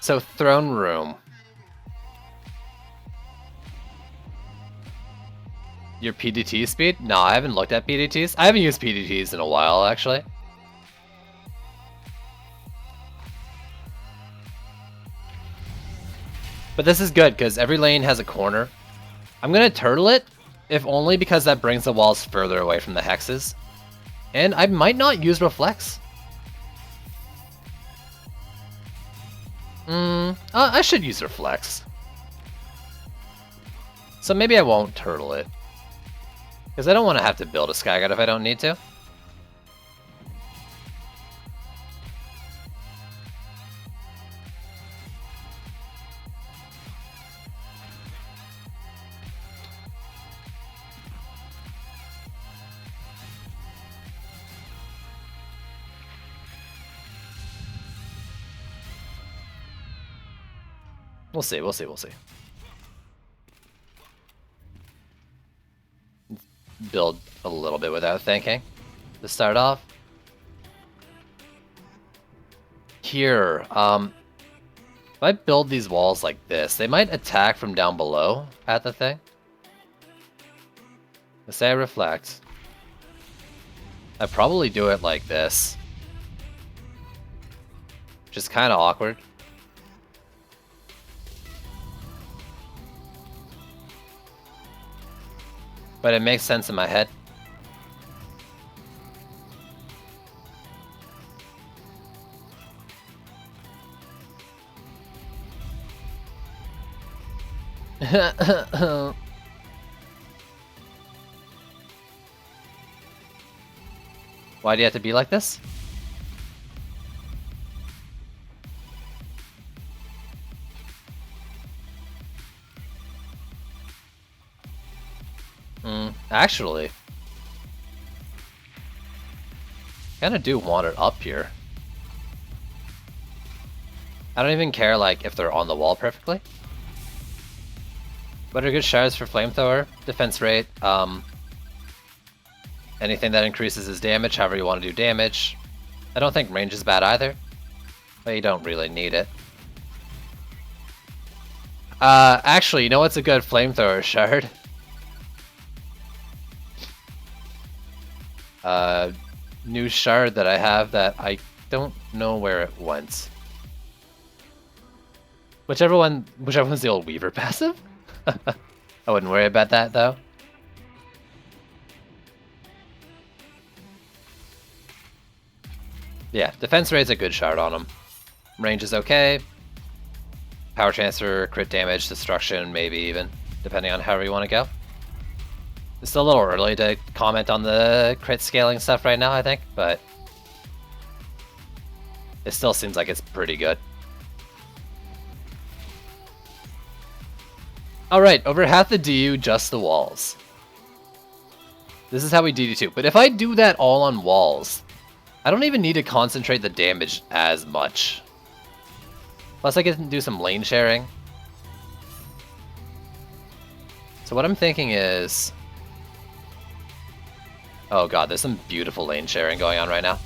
So throne room. Your PDT speed? No, I haven't looked at PDTs. I haven't used PDTs in a while, actually. But this is good, because every lane has a corner. I'm going to turtle it, if only because that brings the walls further away from the hexes. And I might not use Reflex. I should use Reflex. So maybe I won't turtle it. Because I don't want to have to build a Sky God if I don't need to. We'll see, we'll see, we'll see. Build a little bit without thinking to start off. Here, if I build these walls like this, they might attack from down below at the thing. Let's say I reflect. I probably do it like this. Which is kind of awkward. But it makes sense in my head. Why do you have to be like this? Actually, kinda do want it up here. I don't even care like if they're on the wall perfectly. What are good shards for flamethrower? Defense rate, anything that increases his damage, however you want to do damage. I don't think range is bad either, but you don't really need it. Actually, you know what's a good flamethrower shard? New shard that I have that I don't know where it went. Whichever one's the old Weaver passive. I wouldn't worry about that though. Yeah, defense rate's a good shard on him. Range is okay. Power transfer, crit damage, destruction, maybe even, depending on however you want to go. It's still a little early to comment on the crit scaling stuff right now, I think, but it still seems like it's pretty good. Alright, over half the DU, just the walls. This is how we DD2, but if I do that all on walls, I don't even need to concentrate the damage as much. Plus I can do some lane sharing. So what I'm thinking is... Oh god, there's some beautiful lane sharing going on right now.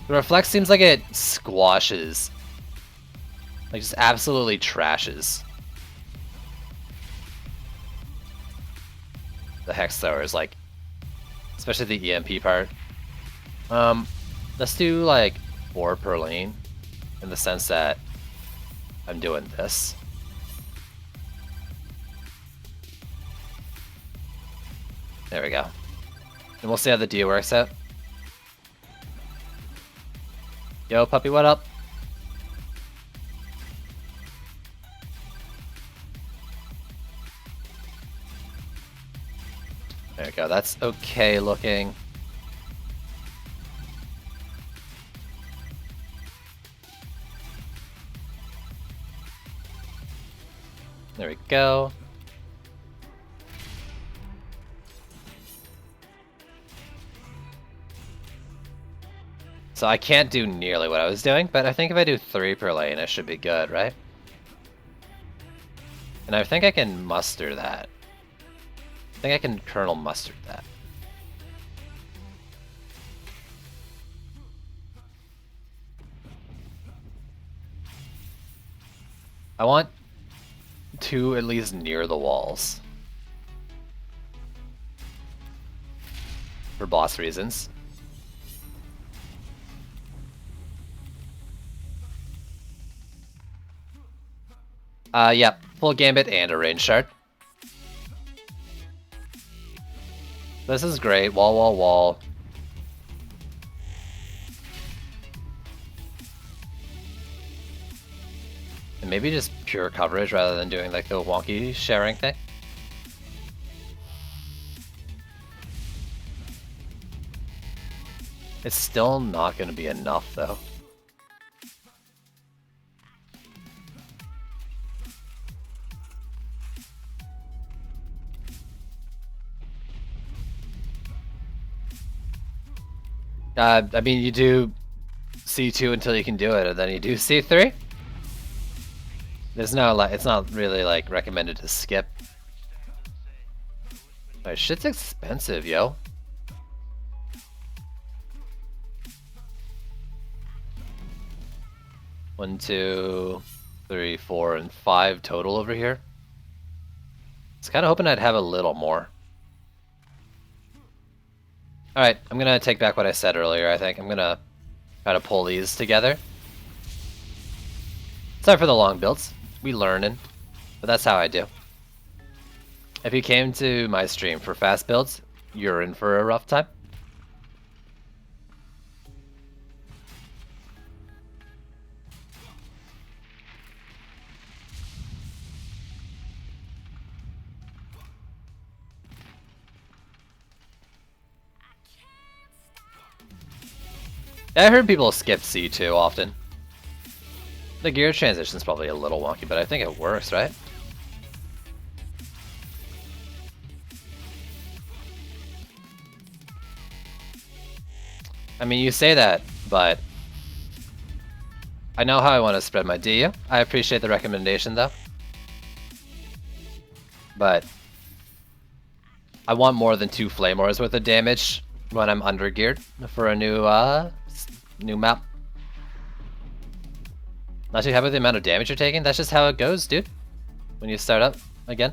The Reflect seems like it squashes. Like, just absolutely trashes. The Hex Thrower is like... Especially the EMP part. Let's do like 4 per lane. In the sense that I'm doing this. There we go. And we'll see how the deal works out. Yo, puppy, what up? There we go, that's okay looking. There we go. So I can't do nearly what I was doing, but I think if I do 3 per lane, I should be good, right? And I think I can muster that. I think I can kernel mustard that. I want two at least near the walls. For boss reasons. Yep, full gambit and a range shard. This is great. Wall, wall, wall. And maybe just pure coverage rather than doing like the wonky sharing thing. It's still not going to be enough though. I mean, you do C2 until you can do it, and then you do C3. There's no, like, it's not really, like, recommended to skip. But shit's expensive, yo. One, two, three, 4, and 5 total over here. I was kind of hoping I'd have a little more. Alright, I'm gonna take back what I said earlier, I think. I'm gonna try to pull these together. Sorry for the long builds. We learning. But that's how I do. If you came to my stream for fast builds, you're in for a rough time. I heard people skip C2 often. The gear transition's probably a little wonky, but I think it works, right? I mean, you say that, but I know how I want to spread my DU. I appreciate the recommendation, though. But I want more than 2 Flamors worth of damage when I'm under-geared for a new map. Not too happy with the amount of damage you're taking? That's just how it goes, dude. When you start up again.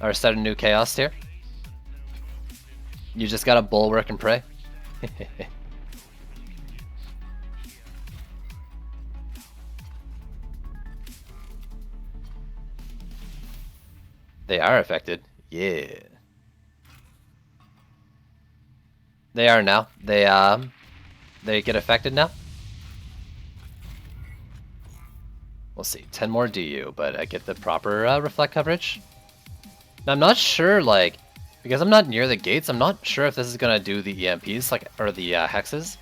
Or start a new chaos tier. You just gotta bulwark and pray. They are affected. Yeah. They are now. They get affected now. We'll see. 10 more DU, but I get the proper reflect coverage. Now, I'm not sure, like, because I'm not near the gates, I'm not sure if this is gonna do the EMPs, like, or the hexes.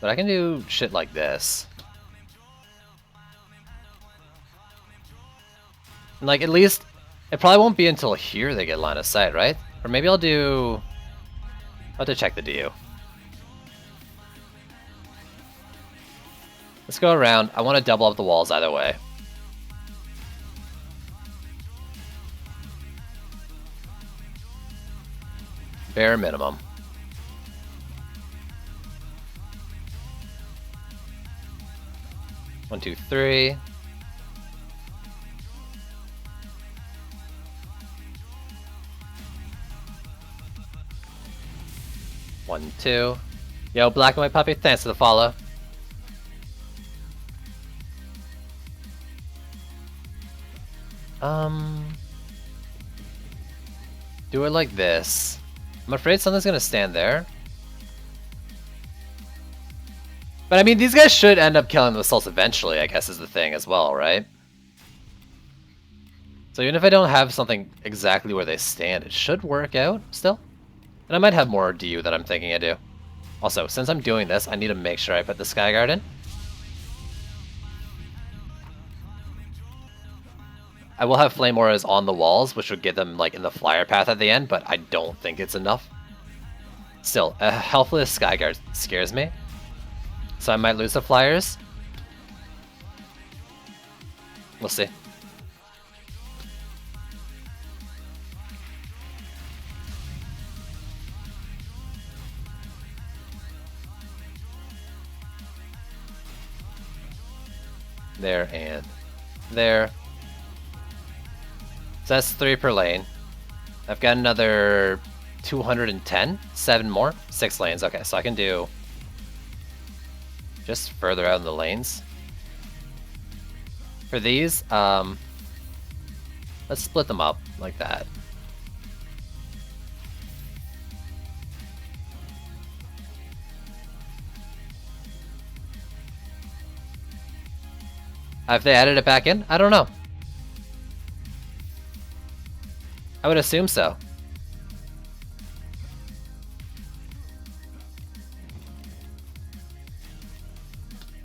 But I can do shit like this. And like, at least, it probably won't be until here they get line of sight, right? Or maybe I'll do... I'll have to check the DU. Let's go around. I want to double up the walls either way. Bare minimum. One, two, three. One, two. Yo, Black and White Puppy, thanks for the follow. Do it like this. I'm afraid something's gonna stand there. But I mean, these guys should end up killing the assaults eventually, I guess is the thing as well, right? So even if I don't have something exactly where they stand, it should work out still. And I might have more DU than I'm thinking I do. Also, since I'm doing this, I need to make sure I put the Skyguard in. I will have Flame Auras on the walls, which would get them like in the flyer path at the end, but I don't think it's enough. Still, a helpless Skyguard scares me. So I might lose the flyers. We'll see. There and there. So that's 3 per lane. I've got another 210, 7 more, 6 lanes. Okay, so I can do just further out in the lanes. For these, let's split them up like that. Have they added it back in? I don't know. I would assume so.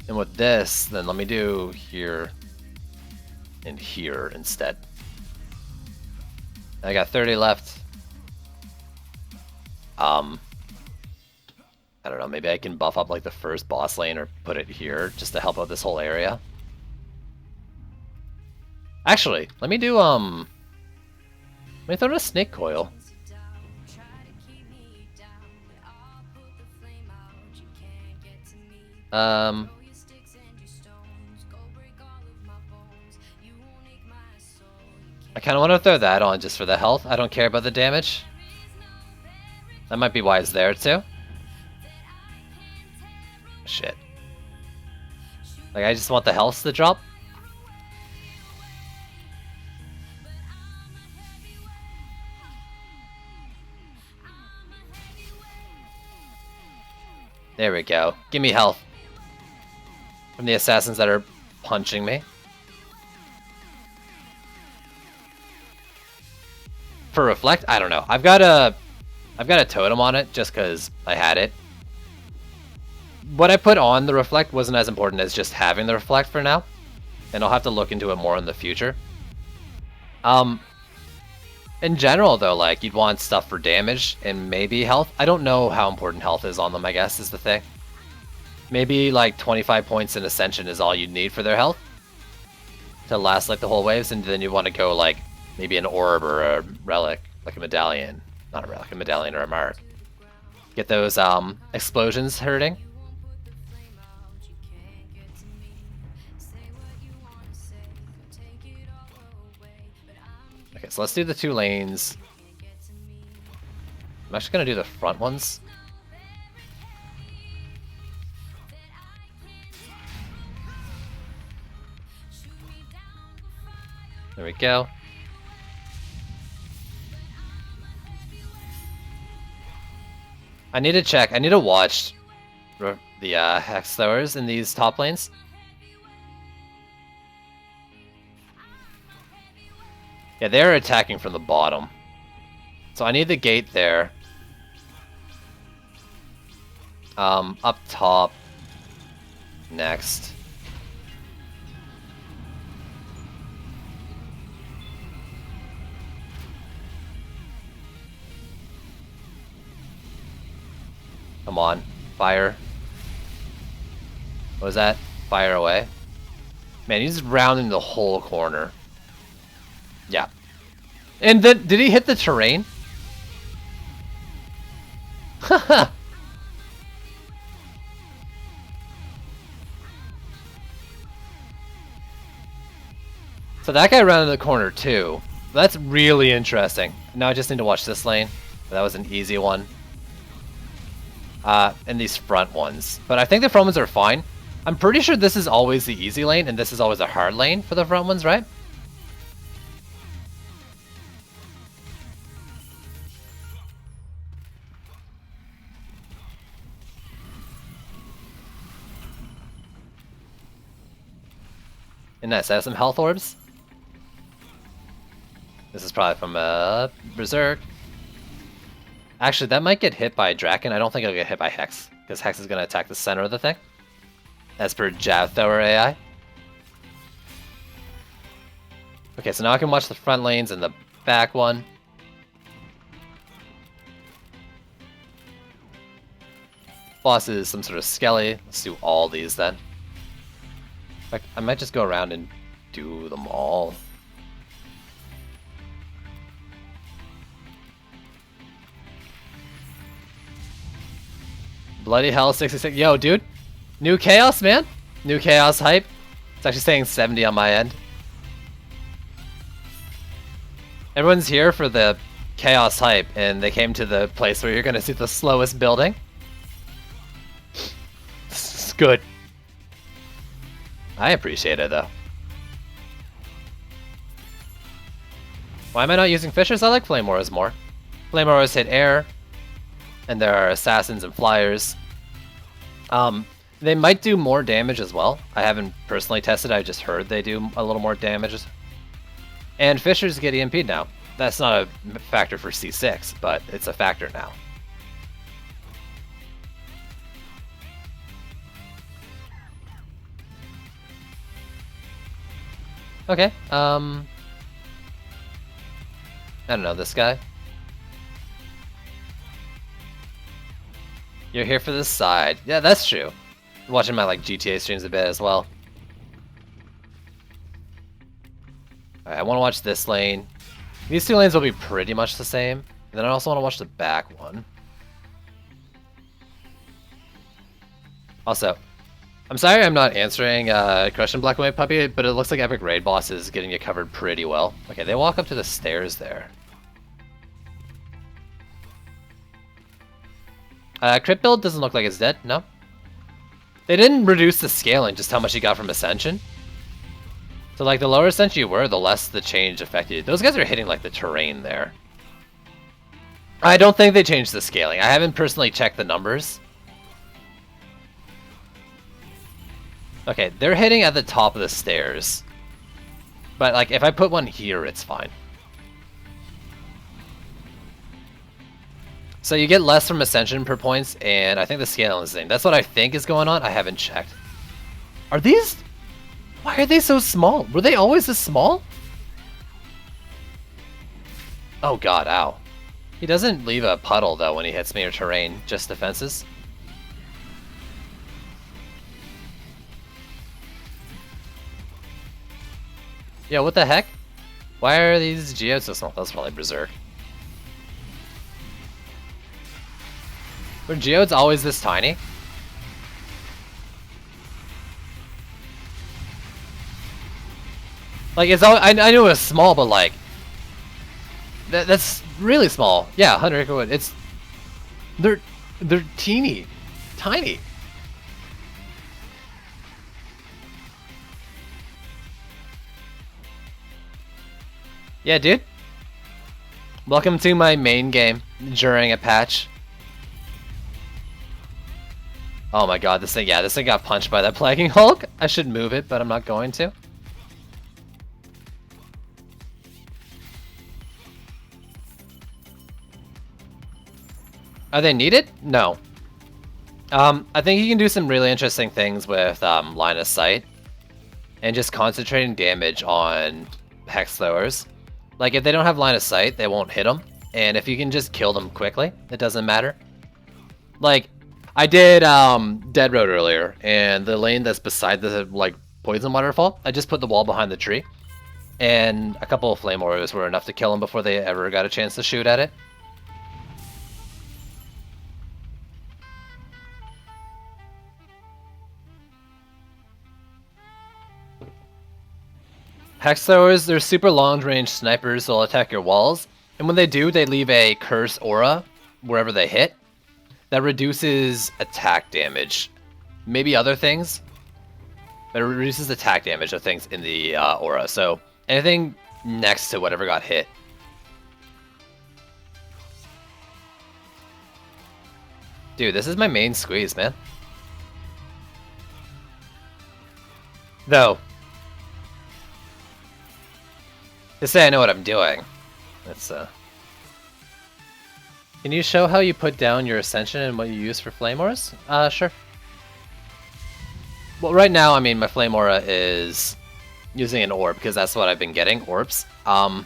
And with this, then let me do here and here instead. I got 30 left. I don't know, maybe I can buff up like the first boss lane or put it here just to help out this whole area. Actually, let me do let me throw in a snake coil. I kind of want to throw that on just for the health. I don't care about the damage. That might be why it's there too. Shit. Like, I just want the health to drop. There we go. Give me health from the assassins that are punching me. For reflect, I don't know. I've got a totem on it just because I had it. What I put on the reflect wasn't as important as just having the reflect for now, and I'll have to look into it more in the future. In general though, like, you'd want stuff for damage and maybe health. I don't know how important health is on them, I guess, is the thing. Maybe like 25 points in Ascension is all you'd need for their health to last like the whole waves, and then you want to go like maybe an orb or a relic, like a medallion. Not a relic, a medallion or a mark. Get those explosions hurting. Okay, so let's do the 2 lanes. I'm actually gonna do the front ones. There we go. I need to check. I need to watch the Hex Throwers in these top lanes. Yeah, they're attacking from the bottom. So I need the gate there. Up top. Next. Come on, fire. What was that? Fire away. Man, he's rounding the whole corner. Yeah. And then, did he hit the terrain? Haha. So that guy rounded the corner too. That's really interesting. Now I just need to watch this lane. That was an easy one. And these front ones. But I think the front ones are fine. I'm pretty sure this is always the easy lane, and this is always a hard lane for the front ones, right? And nice, I have some health orbs. This is probably from Berserk. Actually, that might get hit by Draken. I don't think it'll get hit by Hex, because Hex is going to attack the center of the thing, as per Jav Thrower AI. Okay, so now I can watch the front lanes and the back one. Boss is some sort of skelly. Let's do all these then. In fact, I might just go around and do them all. Bloody hell, 66. Yo, dude. New chaos, man. New chaos hype. It's actually saying 70 on my end. Everyone's here for the chaos hype, and they came to the place where you're going to see the slowest building. It's good. I appreciate it, though. Why am I not using Fishers? I like Flame Auras more. Flame Auras hit air, and there are assassins and flyers. They might do more damage as well. I haven't personally tested, I just heard they do a little more damage. And Fishers get EMP'd now. That's not a factor for C6, but it's a factor now. Okay, I don't know, this guy. You're here for this side. Yeah, that's true. I'm watching my GTA streams a bit as well. Alright, I want to watch this lane. These two lanes will be pretty much the same. And then I also want to watch the back one. Also, I'm sorry I'm not answering Question Black and White Puppy, but it looks like Epic Raid Boss is getting it covered pretty well. Okay, they walk up to the stairs there. Crit build doesn't look like it's dead, no. They didn't reduce the scaling, just how much you got from Ascension. So like the lower Ascension you were, the less the change affected you. Those guys are hitting like the terrain there. I don't think they changed the scaling. I haven't personally checked the numbers. Okay, they're hitting at the top of the stairs. But like if I put one here, it's fine. So you get less from Ascension per points, and I think the scaling is the same. That's what I think is going on. I haven't checked. Are these... Why are they so small? Were they always this small? Oh god, ow. He doesn't leave a puddle, though, when he hits me or terrain. Just defenses. Yeah, what the heck? Why are these geodes so small? That's probably Berserk. Were geodes always this tiny? Like, it's all, I knew it was small, but like... That's really small. Yeah, 100 acre wood. It's... They're teeny. Tiny. Yeah, dude. Welcome to my main game during a patch. Oh my god, this thing got punched by that Plaguing Hulk. I should move it, but I'm not going to. Are they needed? No. I think you can do some really interesting things with line of sight. And just concentrating damage on Hex Throwers. Like, if they don't have line of sight, they won't hit them. And if you can just kill them quickly, it doesn't matter. Like... I did Dead Road earlier, and the lane that's beside the like poison waterfall, I just put the wall behind the tree, and a couple of Flame Auras were enough to kill them before they ever got a chance to shoot at it. Hex Throwers, they're super long-range snipers, so they'll attack your walls, and when they do, they leave a curse aura wherever they hit. That reduces attack damage. Maybe other things. But it reduces attack damage of things in the aura. So anything next to whatever got hit. Dude, this is my main squeeze, man. Though. To say I know what I'm doing. That's Can you show how you put down your Ascension and what you use for Flame Auras? Sure. Well, right now, I mean, my Flame Aura is using an orb, because that's what I've been getting, orbs. But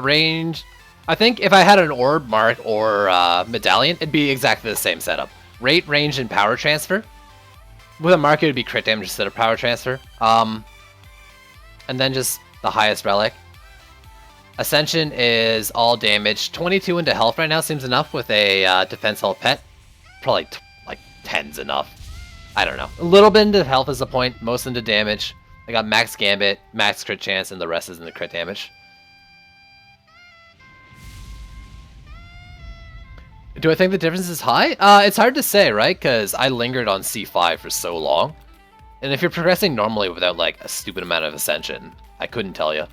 range... I think if I had an orb, mark, or medallion, it'd be exactly the same setup. Rate, range, and power transfer. With a mark, it would be crit damage instead of power transfer. and then just the highest relic. Ascension is all damage. 22 into health right now seems enough with a defense health pet. Probably like 10's enough. I don't know. A little bit into health is the point, most into damage. I got max gambit, max crit chance, and the rest is in the crit damage. Do I think the difference is high? It's hard to say, right? Because I lingered on C5 for so long. And if you're progressing normally without like a stupid amount of ascension, I couldn't tell you.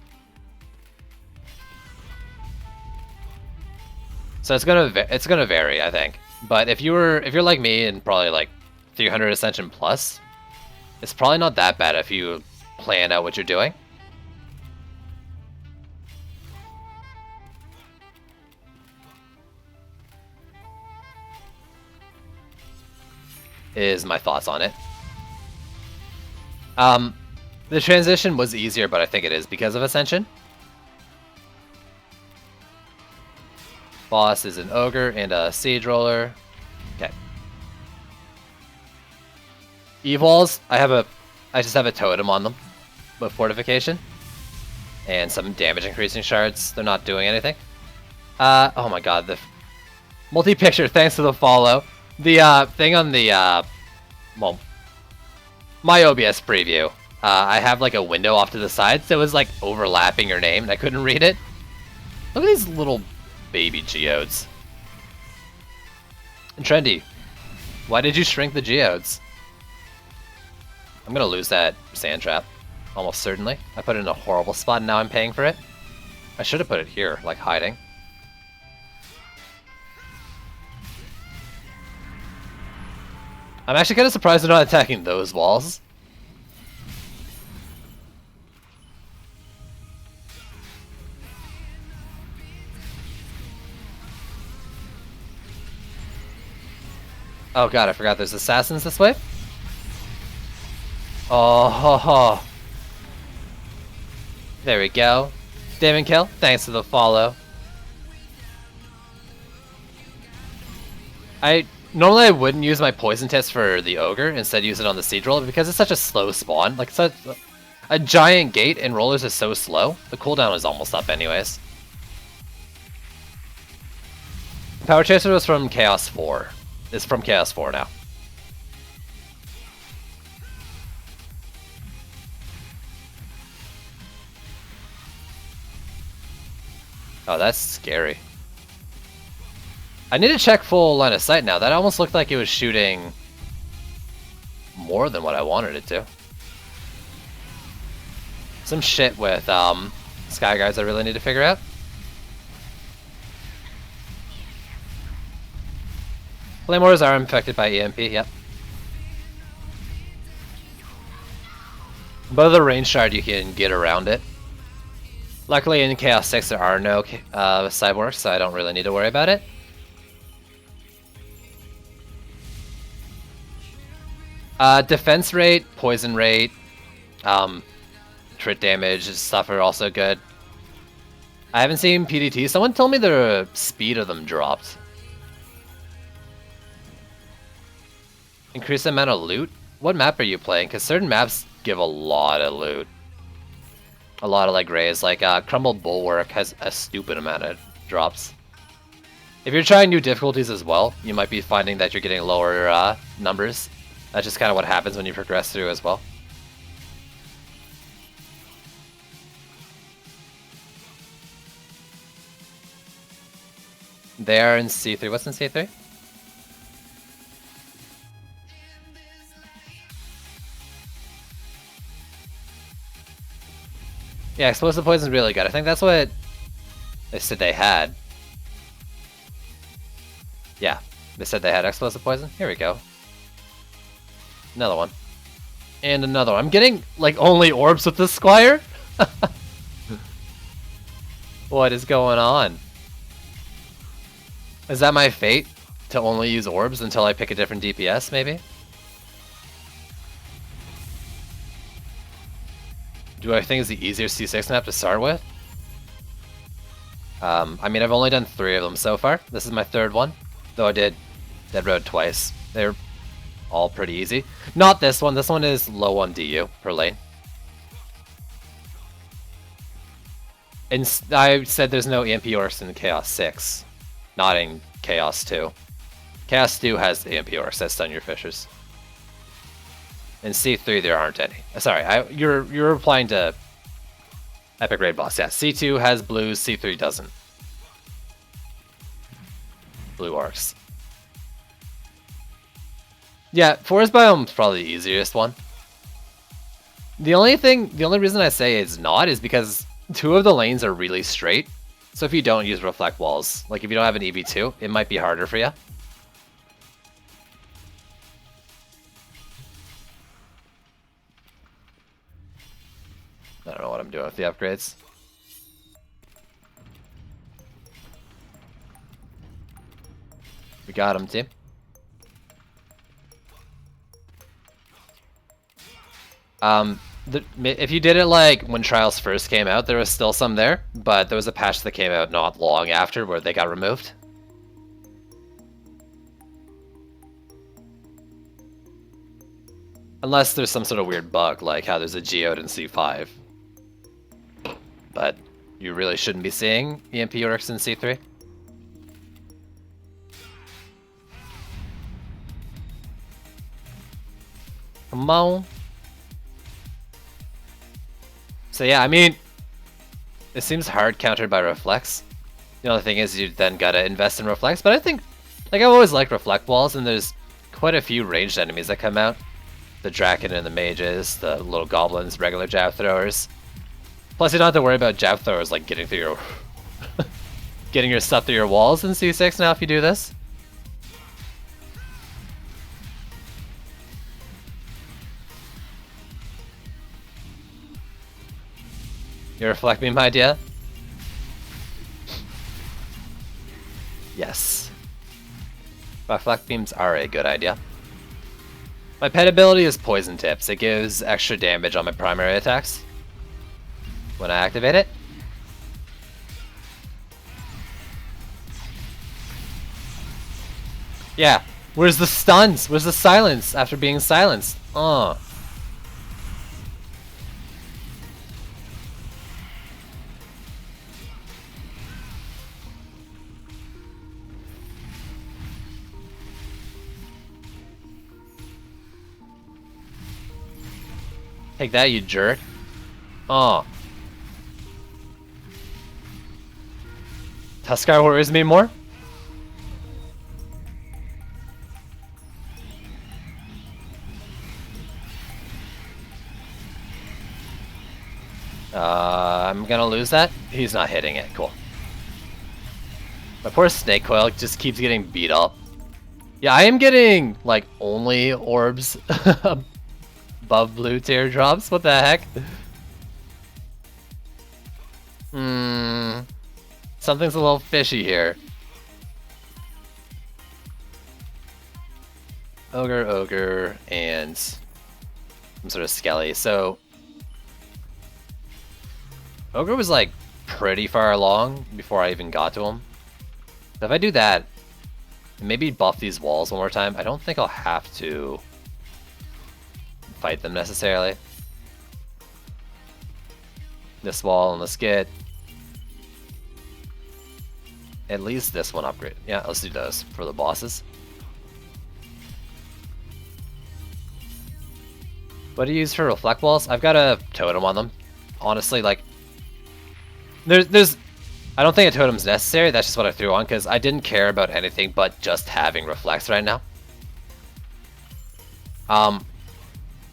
So it's gonna vary, I think. But if you're like me and probably like 300 ascension plus, it's probably not that bad if you plan out what you're doing. Is my thoughts on it. The transition was easier, but I think it is because of Ascension. Boss is an Ogre and a Siege Roller. Okay. Evols, I just have a Totem on them with Fortification. And some damage increasing shards. They're not doing anything. Oh my god, the multi-picture, thanks to the follow. The thing on the well, my OBS preview, I have like a window off to the side, so it was like overlapping your name and I couldn't read it. Look at these little baby geodes. And Trendy, why did you shrink the geodes? I'm gonna lose that sand trap, almost certainly. I put it in a horrible spot and now I'm paying for it. I should have put it here, like hiding. I'm actually kind of surprised they're not attacking those walls. Oh god, I forgot there's assassins this way. Oh, ho, ho. There we go. Damon Kill, thanks for the follow. Normally I wouldn't use my poison test for the Ogre, instead use it on the Siege Roller because it's such a slow spawn. Like such a giant gate and rollers is so slow. The cooldown is almost up anyways. Power Chaser was from Chaos 4. It's from Chaos 4 now. Oh, that's scary. I need to check full line of sight now. That almost looked like it was shooting more than what I wanted it to. Some shit with Sky Guards I really need to figure out. Claymores are infected by EMP, yep. But with the range shard you can get around it. Luckily in Chaos 6 there are no cyborgs, so I don't really need to worry about it. Defense rate, poison rate, crit damage stuff are also good. I haven't seen PDT. Someone told me the speed of them dropped. Increase the amount of loot? What map are you playing? Because certain maps give a lot of loot. A lot of like rays. Like Crumbled Bulwark has a stupid amount of drops. If you're trying new difficulties as well, you might be finding that you're getting lower numbers. That's just kind of what happens when you progress through as well. They are in C3. What's in C3? Yeah, Explosive Poison is really good. I think that's what they said they had. Yeah, they said they had Explosive Poison. Here we go. Another one. And another one. I'm getting, like, only orbs with this Squire? What is going on? Is that my fate? To only use orbs until I pick a different DPS, maybe? Do I think it's the easier C6 map to start with? I mean, I've only done 3 of them so far. This is my 3rd one. Though I did Dead Road twice. They're all pretty easy. Not this one. This one is low on DU per lane. And I said there's no EMP Orcs in Chaos 6, not in Chaos 2. Chaos 2 has the EMP Orcs that stun your fishers. In C3 there aren't any. Sorry, you're replying to Epic Raid Boss. Yeah, C2 has blues, C3 doesn't. Blue Orcs. Yeah, Forest Biome's probably the easiest one. The only reason I say it's not is because 2 of the lanes are really straight. So if you don't use Reflect Walls, like if you don't have an EV2, it might be harder for you. I don't know what I'm doing with the upgrades. We got him, team. If you did it like when Trials first came out, there was still some there, but there was a patch that came out not long after where they got removed. Unless there's some sort of weird bug, like how there's a geode in C5. But you really shouldn't be seeing EMP Orcs in C3. Come on. So yeah, I mean, it seems hard countered by Reflex. The only thing is you then gotta invest in Reflex, but I think, like, I've always liked Reflect Walls, and there's quite a few ranged enemies that come out. The Draken and the Mages, the little Goblins, regular Jab Throwers. Plus you don't have to worry about Jab Throwers, like, getting through your... getting your stuff through your walls in C6 now if you do this. Your Reflect Beam idea? Yes. Reflect Beams are a good idea. My pet ability is Poison Tips. It gives extra damage on my primary attacks when I activate it. Yeah. Where's the stuns? Where's the silence after being silenced? Take that, you jerk. Tuskar worries me more. I'm gonna lose that. He's not hitting it. Cool. My poor Snake Coil just keeps getting beat up. Yeah, I am getting, like, only orbs above blue teardrops. What the heck? Something's a little fishy here. Ogre, and some sort of Skelly. So Ogre was like pretty far along before I even got to him. So if I do that, and maybe buff these walls one more time, I don't think I'll have to fight them necessarily. This wall, and let's get at least this one upgrade. Yeah, let's do those for the bosses. What do you use for reflect walls? I've got a totem on them. Honestly, like, there's I don't think a totem's necessary. That's just what I threw on because I didn't care about anything but just having reflects right now.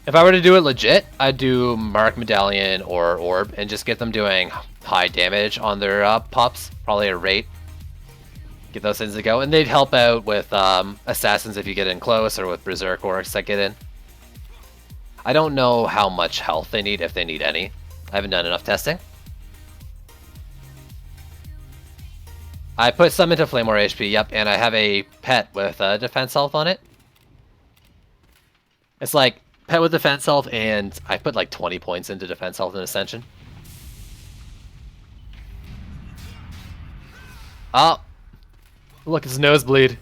If I were to do it legit, I'd do Mark Medallion or Orb and just get them doing high damage on their pops, probably a rate. Get those things to go, and they'd help out with assassins if you get in close, or with berserk orcs that get in. I don't know how much health they need, if they need any. I haven't done enough testing. I put some into Flame War HP, yep, and I have a pet with defense health on it. It's like pet with defense health, and I put like 20 points into defense health in Ascension. Oh, look, his nosebleed.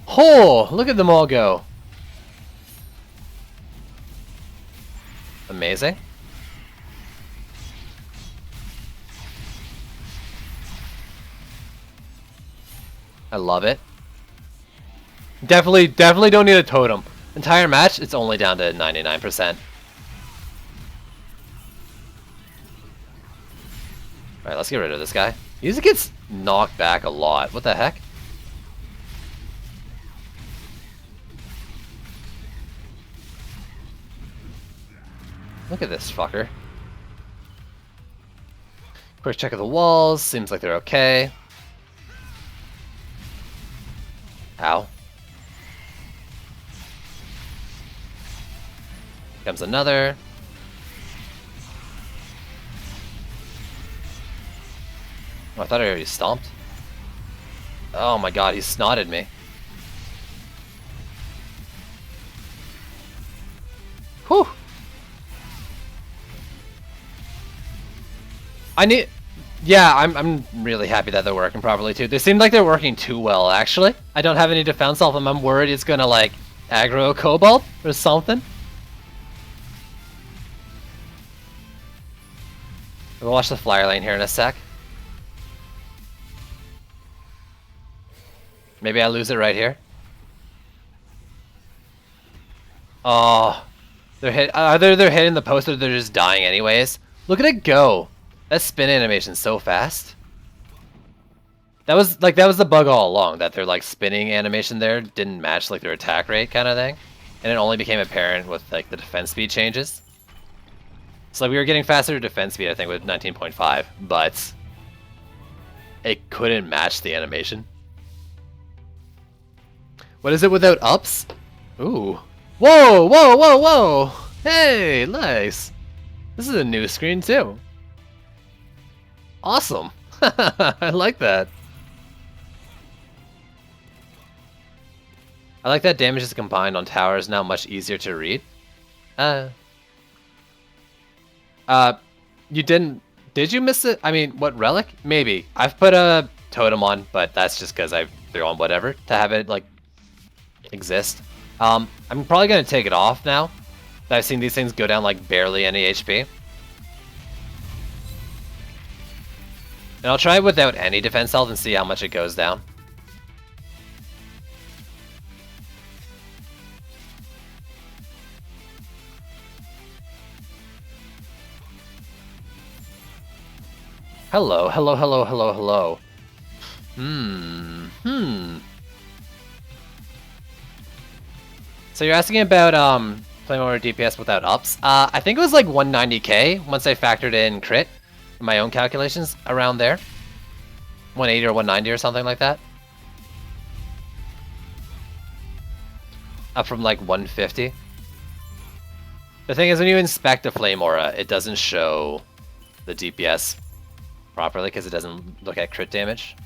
Oh, look at them all go. amazing. I love it. Definitely don't need a totem. Entire match, it's only down to 99%. Alright, let's get rid of this guy. He usually gets knocked back a lot. What the heck? Look at this fucker. Quick check of the walls. Seems like they're okay. Ow. Comes another. Oh, I thought I already stomped. Oh my god, he snotted me. Whew. Yeah, I'm really happy that they're working properly too. They seem like they're working too well, actually. I don't have any defense off them. I'm worried it's gonna like aggro a Cobalt or something. We'll watch the flyer lane here in a sec. Maybe I lose it right here. Oh, they're hit. Either they're hitting the post or they're just dying anyways. Look at it go. That spin animation's so fast. That was the bug all along, that their like spinning animation there didn't match like their attack rate kind of thing, and it only became apparent with like the defense speed changes. So we were getting faster defense speed, I think, with 19.5, but it couldn't match the animation. What is it without ups? Ooh. Whoa, whoa, whoa, whoa! Hey, nice. This is a new screen too. Awesome. I like that. I like that damage is combined on towers, now much easier to read. You did you miss it? I mean, what relic? Maybe. I've put a totem on, but that's just because I threw on whatever to have it, like, exist. I'm probably going to take it off now. I've seen these things go down, like, barely any HP. And I'll try it without any defense health and see how much it goes down. Hello, hello, hello, hello, hello. So you're asking about playing more DPS without ups. I think it was like 190k once I factored in crit. My own calculations around there. 180 or 190 or something like that. Up from like 150. The thing is, when you inspect a Flame Aura, it doesn't show the DPS properly because it doesn't look at crit damage.